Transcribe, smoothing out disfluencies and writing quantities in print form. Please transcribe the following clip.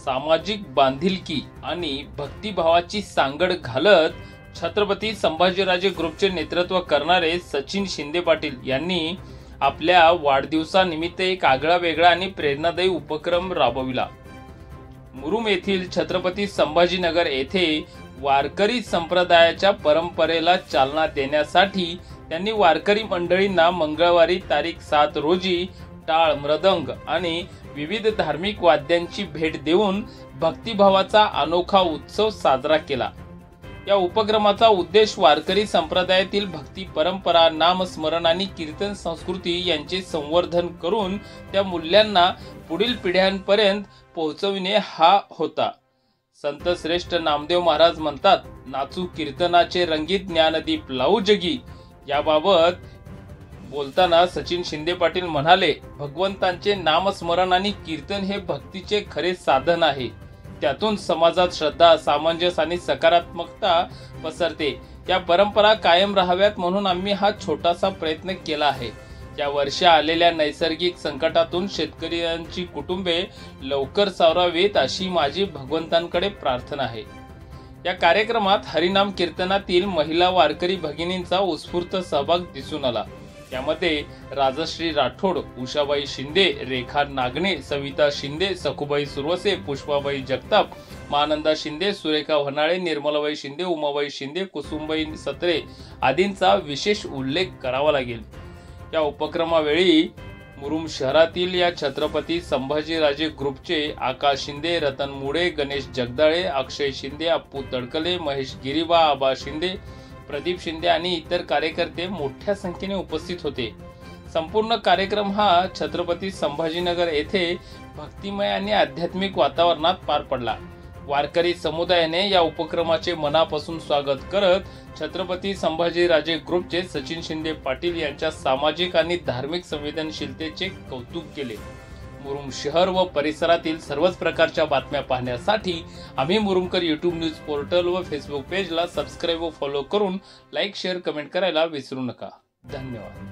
सामाजिक बांधिलकी आणि भक्तिभावाची सांगड घालत छत्रपती संभाजीराजे ग्रुपचे नेतृत्व करणारे सचिन शिंदे पाटील यांनी आपल्या वाढदिवसानिमित्त एक आगळा वेगळा आणि प्रेरणादायी उपक्रम राबविला। मुरुम येथील छत्रपती संभाजीनगर येथे वारकरी संप्रदायाच्या परंपरेला चालना देण्यासाठी त्यांनी वारकरी मंडळींना मंगळवारी तारीख 7 रोजी टाळ, मृदंग आणि विविध धार्मिक वाद्यांची भेट देऊन भक्तिभावाचा अनोखा उत्सव साजरा केला। या उपक्रमाचा उद्देश वारकरी संप्रदायातील भक्ती परंपरा, नामस्मरण आणि कीर्तन संस्कृती यांचे संवर्धन करून त्या मूल्यांना पुढील पिढ्यांपर्यंत पोहोचविणे हा होता। संत श्रेष्ठ नामदेव महाराज म्हणतात, नाचू कीर्तनाचे रंगीत ज्ञानदीप लावू जगी। याबाबत बोलताना सचिन शिंदे पाटील म्हणाले, भगवंतांचे नामस्मरण आणि कीर्तन हे भक्तीचे खरे साधन आहे। त्यातून समाजात श्रद्धा, सामंजस्य आणि सकारात्मकता पसरते। या परंपरा कायम राहाव्यात म्हणून आम्ही हा छोटासा प्रयत्न केला आहे। या वर्षी आलेल्या नैसर्गिक संकटातून शेतकऱ्यांची कुटुंबे लवकर सावरावीत अशी माझी भगवंतांकडे प्रार्थना आहे। या कार्यक्रमात हरिनाम कीर्तनातील महिला वारकरी भगिनींचा उत्स्फूर्त सहभाग दिसून आला। यामध्ये राजश्री राठोड, उषाबाई शिंदे, रेखा नागणे, सविता शिंदे, सखुबाई सुरवसे, पुष्पाबाई जगताप, मानंदा शिंदे, सुरेखा वनाळे, निर्मलाबाई शिंदे, उमाबाई शिंदे, कुसुमबाई सत्रे आदींचा विशेष उल्लेख करावा लागेल। या उपक्रमावेळी मुरुम शहरातील या छत्रपती संभाजीराजे ग्रुपचे आकाश शिंदे, रतन मुळे, गणेश जगदाळे, अक्षय शिंदे, अप्पू तडकले, महेश गिरीबा, आबा शिंदे, प्रदीप शिंदे आणि इतर कार्यकर्ते मोठ्या संख्येने उपस्थित होते। संपूर्ण कार्यक्रम हा छत्रपती संभाजीनगर येथे भक्तिमय आणि आध्यात्मिक वातावरणात पार पडला। वारकरी समुदायाने या उपक्रमाचे मनापासून स्वागत करत छत्रपती संभाजीराजे ग्रुपचे सचिन शिंदे पाटील यांच्या सामाजिक आणि धार्मिक संवेदनशीलतेचे कौतुक केले। मुरुम शहर व परिसरातील सर्वच प्रकारच्या बातम्या पाहण्यासाठी आम्ही मुरुमकर यूट्यूब न्यूज पोर्टल व फेसबुक पेजला सबस्क्राईब व फॉलो करून लाईक, शेअर, कमेंट करायला विसरू नका। धन्यवाद।